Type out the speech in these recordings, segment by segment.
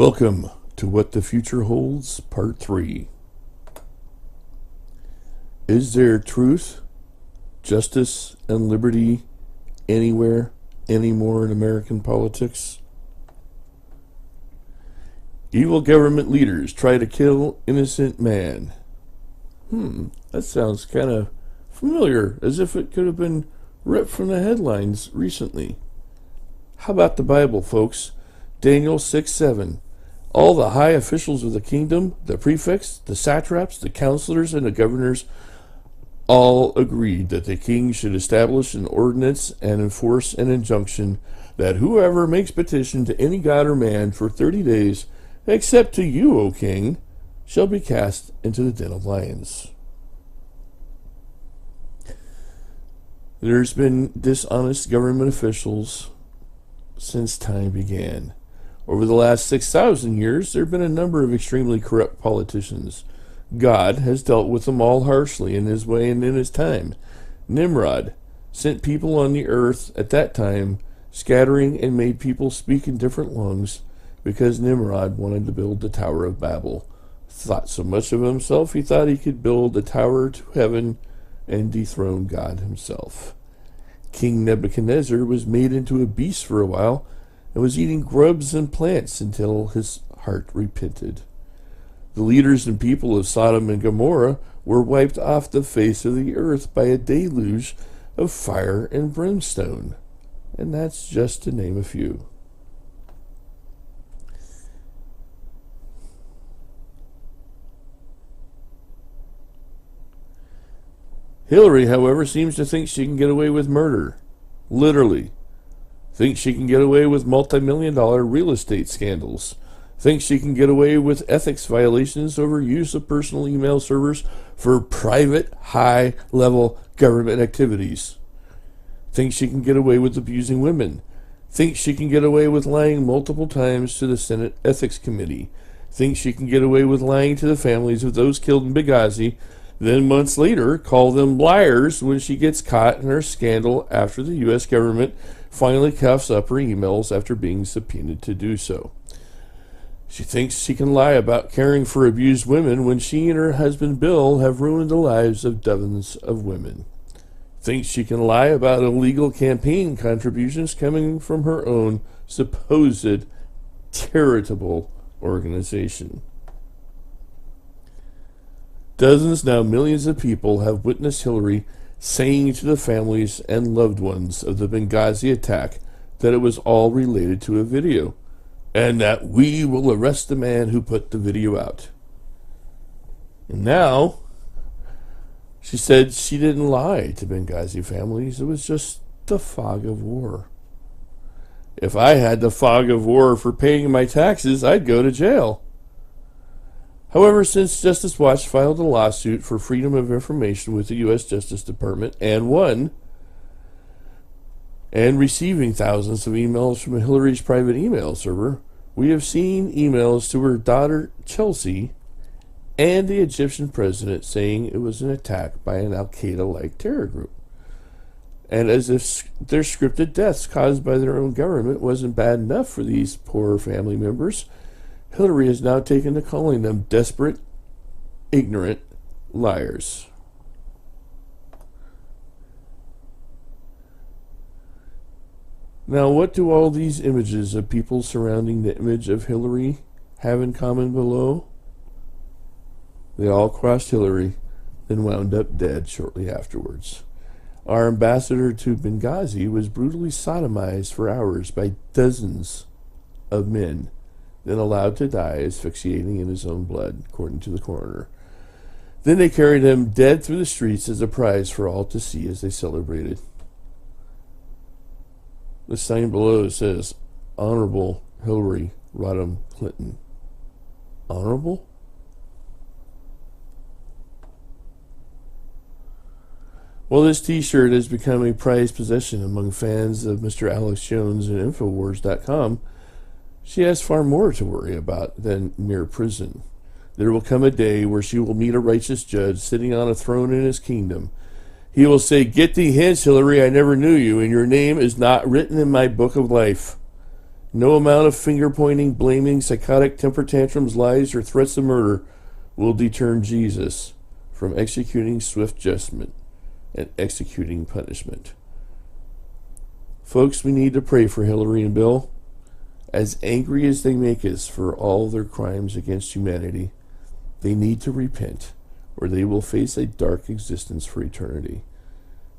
Welcome to What the Future Holds, Part 3. Is there truth, justice, and liberty anywhere, anymore in American politics? Evil government leaders try to kill innocent man. That sounds kind of familiar, as if it could have been ripped from the headlines recently. How about the Bible, folks? Daniel 6:7. All the high officials of the kingdom, the prefects, the satraps, the counselors, and the governors all agreed that the king should establish an ordinance and enforce an injunction that whoever makes petition to any god or man for 30 days, except to you, O king, shall be cast into the den of lions. There's been dishonest government officials since time began. Over the last 6,000 years, there have been a number of extremely corrupt politicians. God has dealt with them all harshly in his way and in his time. Nimrod sent people on the earth at that time, scattering and made people speak in different tongues, because Nimrod wanted to build the Tower of Babel. Thought so much of himself, he thought he could build a tower to heaven and dethrone God himself. King Nebuchadnezzar was made into a beast for a while and was eating grubs and plants until his heart repented. The leaders and people of Sodom and Gomorrah were wiped off the face of the earth by a deluge of fire and brimstone. And that's just to name a few. Hillary, however, seems to think she can get away with murder. Literally. Thinks she can get away with multi-million-dollar real estate scandals. Thinks she can get away with ethics violations over use of personal email servers for private, high-level government activities. Thinks she can get away with abusing women. Thinks she can get away with lying multiple times to the Senate Ethics Committee. Thinks she can get away with lying to the families of those killed in Benghazi, then months later call them liars when she gets caught in her scandal after the U.S. government finally cuffs up her emails after being subpoenaed to do so. She thinks she can lie about caring for abused women when she and her husband Bill have ruined the lives of dozens of women. Thinks she can lie about illegal campaign contributions coming from her own supposed charitable organization. Dozens, now millions of people have witnessed Hillary saying to the families and loved ones of the Benghazi attack that it was all related to a video, and that we will arrest the man who put the video out. And now, she said she didn't lie to Benghazi families. It was just the fog of war. If I had the fog of war for paying my taxes, I'd go to jail. However, since Justice Watch filed a lawsuit for freedom of information with the U.S. Justice Department and won, and receiving thousands of emails from Hillary's private email server, we have seen emails to her daughter Chelsea and the Egyptian president saying it was an attack by an Al-Qaeda-like terror group. And as if their scripted deaths caused by their own government wasn't bad enough for these poor family members, Hillary has now taken to calling them desperate, ignorant liars. Now, what do all these images of people surrounding the image of Hillary have in common below? They all crossed Hillary, then wound up dead shortly afterwards. Our ambassador to Benghazi was brutally sodomized for hours by dozens of men, then allowed to die asphyxiating in his own blood, according to the coroner. Then they carried him dead through the streets as a prize for all to see as they celebrated. The sign below says, Honorable Hillary Rodham Clinton. Honorable? Well, this t-shirt has become a prized possession among fans of Mr. Alex Jones and Infowars.com. She has far more to worry about than mere prison. There will come a day where she will meet a righteous judge sitting on a throne in his kingdom. He will say, "Get thee hence, Hillary, I never knew you, and your name is not written in my book of life." No amount of finger pointing, blaming, psychotic temper tantrums, lies, or threats of murder will deter Jesus from executing swift judgment and executing punishment. Folks, we need to pray for Hillary and Bill. As angry as they make us for all their crimes against humanity, they need to repent, or they will face a dark existence for eternity.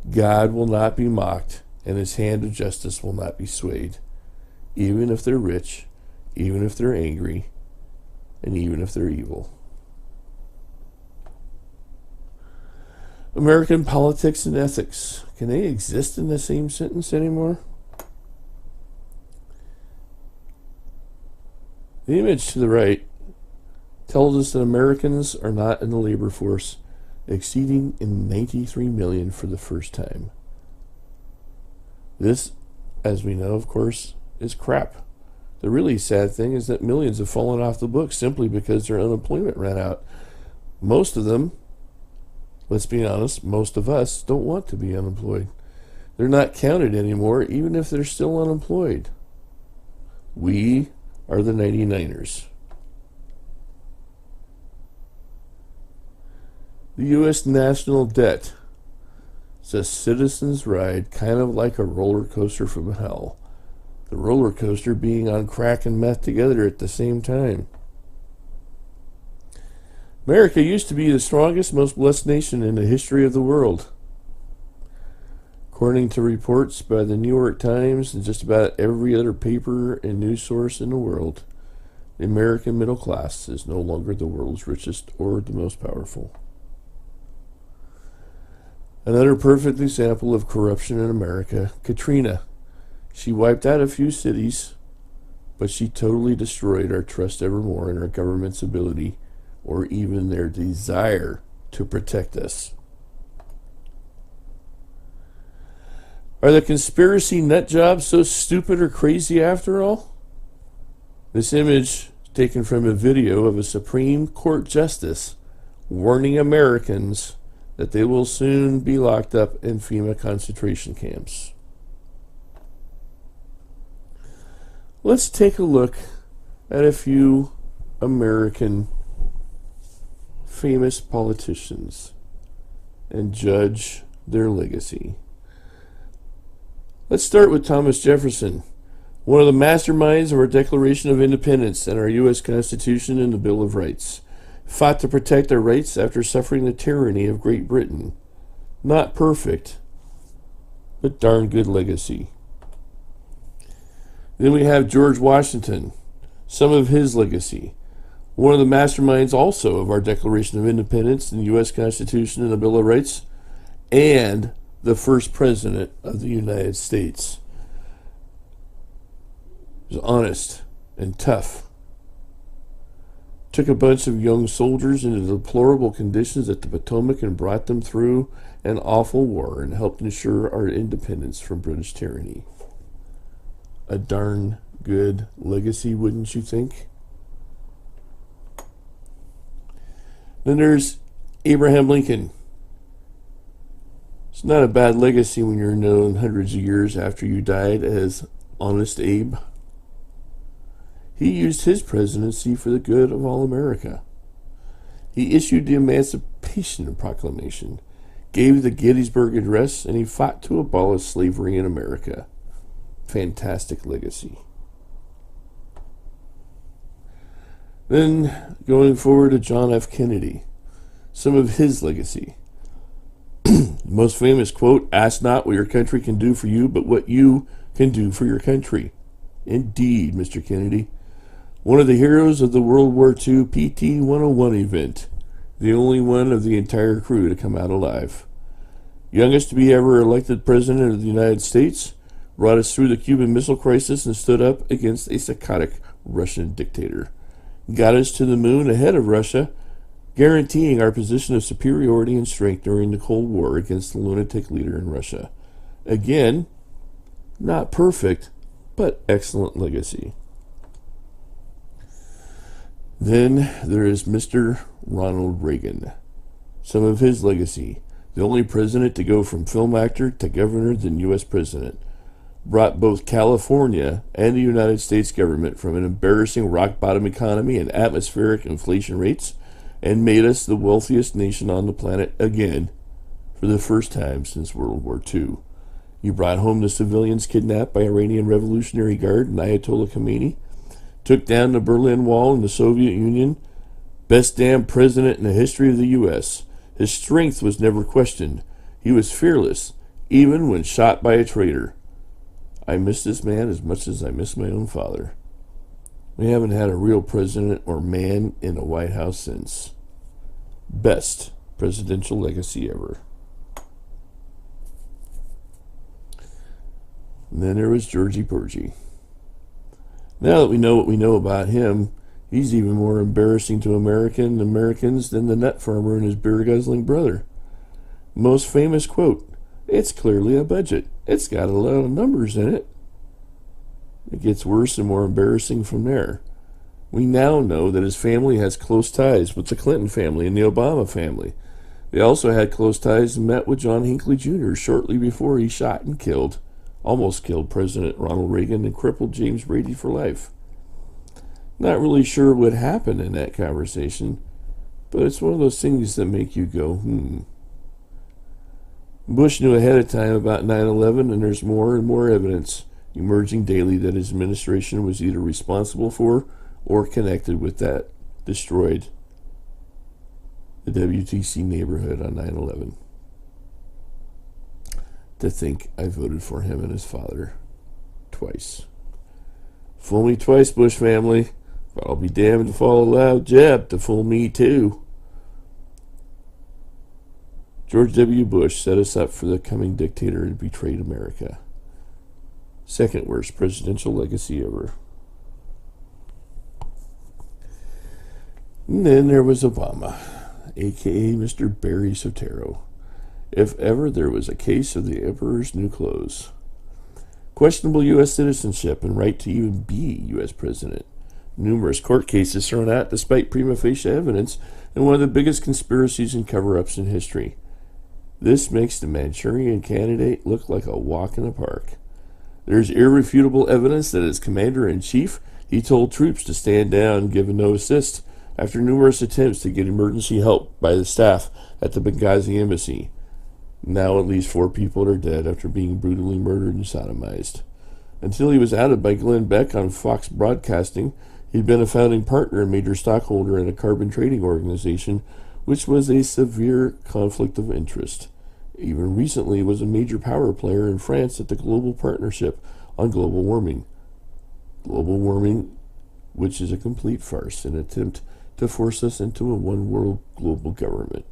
God will not be mocked, and his hand of justice will not be swayed, even if they're rich, even if they're angry, and even if they're evil. American politics and ethics, can they exist in the same sentence anymore? The image to the right tells us that Americans are not in the labor force, exceeding in 93 million for the first time. This, as we know, of course, is crap. The really sad thing is that millions have fallen off the books simply because their unemployment ran out. Most of them, let's be honest, most of us don't want to be unemployed. They're not counted anymore, even if they're still unemployed. We are the 99ers. The U.S. national debt is a citizen's ride, kind of like a roller coaster from hell. The roller coaster being on crack and meth together at the same time. America used to be the strongest, most blessed nation in the history of the world. According to reports by the New York Times and just about every other paper and news source in the world, the American middle class is no longer the world's richest or the most powerful. Another perfect example of corruption in America, Katrina. She wiped out a few cities, but she totally destroyed our trust evermore in our government's ability or even their desire to protect us. Are the conspiracy nut jobs so stupid or crazy after all? This image taken from a video of a Supreme Court justice warning Americans that they will soon be locked up in FEMA concentration camps. Let's take a look at a few American famous politicians and judge their legacy. Let's start with Thomas Jefferson, one of the masterminds of our Declaration of Independence and our U.S. Constitution and the Bill of Rights. Fought to protect our rights after suffering the tyranny of Great Britain. Not perfect, but darn good legacy. Then we have George Washington, some of his legacy. One of the masterminds also of our Declaration of Independence and the U.S. Constitution and the Bill of Rights, and the first president of the United States. He was honest and tough. Took a bunch of young soldiers into deplorable conditions at the Potomac and brought them through an awful war and helped ensure our independence from British tyranny. A darn good legacy, wouldn't you think? Then there's Abraham Lincoln. It's not a bad legacy when you're known hundreds of years after you died as Honest Abe. He used his presidency for the good of all America. He issued the Emancipation Proclamation, gave the Gettysburg Address, and he fought to abolish slavery in America. Fantastic legacy. Then, going forward to John F. Kennedy, some of his legacy. The most famous quote, "Ask not what your country can do for you, but what you can do for your country." Indeed, Mr. Kennedy. One of the heroes of the World War II PT 101 event. The only one of the entire crew to come out alive. Youngest to be ever elected president of the United States. Brought us through the Cuban Missile Crisis and stood up against a psychotic Russian dictator. Got us to the moon ahead of Russia, guaranteeing our position of superiority and strength during the Cold War against the lunatic leader in Russia. Again, not perfect, but excellent legacy. Then there is Mr. Ronald Reagan. Some of his legacy. The only president to go from film actor to governor then U.S. president. brought both California and the United States government from an embarrassing rock bottom economy and atmospheric inflation rates and made us the wealthiest nation on the planet again for the first time since World War II. You brought home the civilians kidnapped by Iranian Revolutionary Guard and Ayatollah Khomeini, took down the Berlin Wall in the Soviet Union, best damn president in the history of the U.S. His strength was never questioned. He was fearless, even when shot by a traitor. I miss this man as much as I miss my own father. We haven't had a real president or man in the White House since. Best presidential legacy ever. And then there was Georgie Porgy. Now that we know what we know about him, he's even more embarrassing to Americans than the nut farmer and his beer-guzzling brother. Most famous quote, "It's clearly a budget. It's got a lot of numbers in it." It gets worse and more embarrassing from there. We now know that his family has close ties with the Clinton family and the Obama family. They also had close ties and met with John Hinckley Jr. shortly before he shot and almost killed President Ronald Reagan and crippled James Brady for life. Not really sure what happened in that conversation, but it's one of those things that make you go, Bush knew ahead of time about 9/11, and there's more and more evidence emerging daily that his administration was either responsible for or connected with that destroyed the WTC neighborhood on 9/11. To think I voted for him and his father twice. Fool me twice, Bush family, but I'll be damned if I'll allow Jeb to fool me too. George W. Bush set us up for the coming dictator and betrayed America. Second worst presidential legacy ever. And then there was Obama, aka Mr. Barry Soetoro. If ever there was a case of the emperor's new clothes. Questionable U.S. citizenship and right to even be U.S. president. Numerous court cases thrown out despite prima facie evidence, and one of the biggest conspiracies and cover-ups in history. This makes the Manchurian candidate look like a walk in the park. There's irrefutable evidence that as commander-in-chief, he told troops to stand down, given no assist, after numerous attempts to get emergency help by the staff at the Benghazi embassy. Now at least 4 people are dead after being brutally murdered and sodomized. Until he was outed by Glenn Beck on Fox Broadcasting, he'd been a founding partner and major stockholder in a carbon trading organization, which was a severe conflict of interest. Even recently was a major power player in France at the Global Partnership on Global Warming. Global warming, which is a complete farce, an attempt to force us into a one-world global government.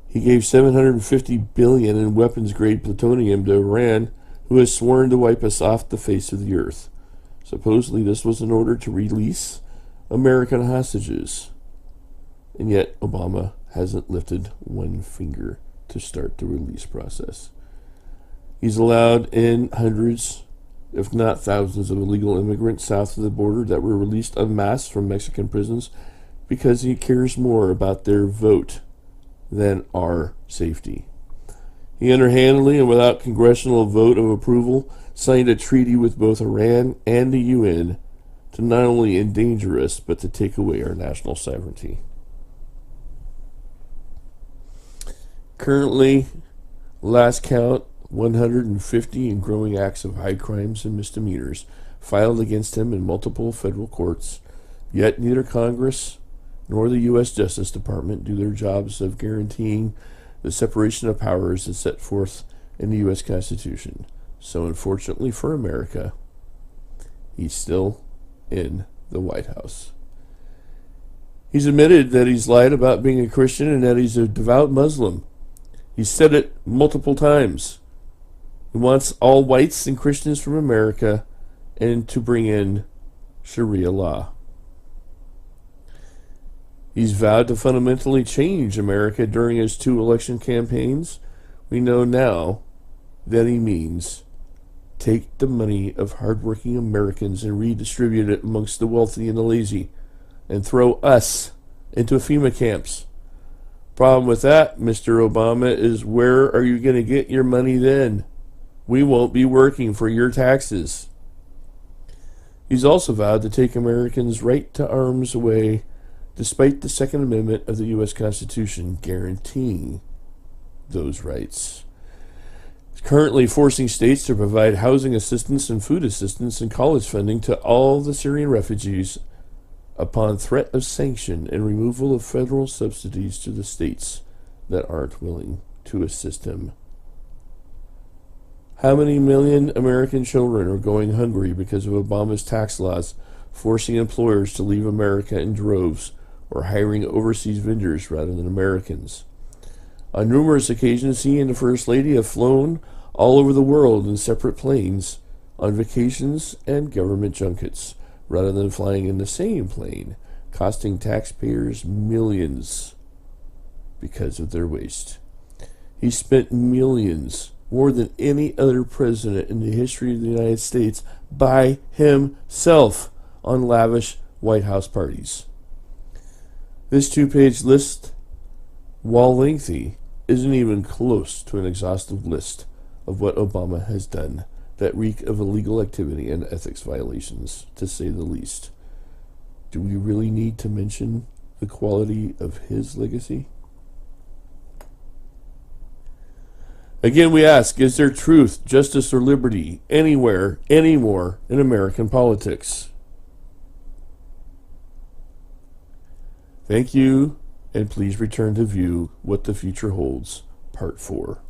He gave $750 billion in weapons-grade plutonium to Iran, who has sworn to wipe us off the face of the earth. Supposedly this was in order to release American hostages. And yet Obama hasn't lifted one finger to start the release process. He's allowed in hundreds, if not thousands, of illegal immigrants south of the border that were released en masse from Mexican prisons because he cares more about their vote than our safety. He underhandedly and without congressional vote of approval signed a treaty with both Iran and the UN to not only endanger us but to take away our national sovereignty. Currently, last count, 150 and growing acts of high crimes and misdemeanors filed against him in multiple federal courts, yet neither Congress nor the U.S. Justice Department do their jobs of guaranteeing the separation of powers as set forth in the U.S. Constitution. So unfortunately for America, he's still in the White House. He's admitted that he's lied about being a Christian and that he's a devout Muslim. He's said it multiple times. He wants all whites and Christians from America and to bring in Sharia law. He's vowed to fundamentally change America during his 2 election campaigns. We know now that he means take the money of hardworking Americans and redistribute it amongst the wealthy and the lazy and throw us into FEMA camps. Problem with that, Mr. Obama, is where are you going to get your money then? We won't be working for your taxes. He's also vowed to take Americans' right to arms away, despite the Second Amendment of the U.S. Constitution guaranteeing those rights. He's currently forcing states to provide housing assistance and food assistance and college funding to all the Syrian refugees upon threat of sanction and removal of federal subsidies to the states that aren't willing to assist him. How many million American children are going hungry because of Obama's tax laws, forcing employers to leave America in droves or hiring overseas vendors rather than Americans? On numerous occasions, he and the First Lady have flown all over the world in separate planes on vacations and government junkets, rather than flying in the same plane, costing taxpayers millions because of their waste. He spent millions, more than any other president in the history of the United States, by himself on lavish White House parties. This two-page list, while lengthy, isn't even close to an exhaustive list of what Obama has done that reek of illegal activity and ethics violations, to say the least. Do we really need to mention the quality of his legacy? Again, we ask, is there truth, justice, or liberty anywhere, anymore in American politics? Thank you, and please return to view What the Future Holds, Part 4.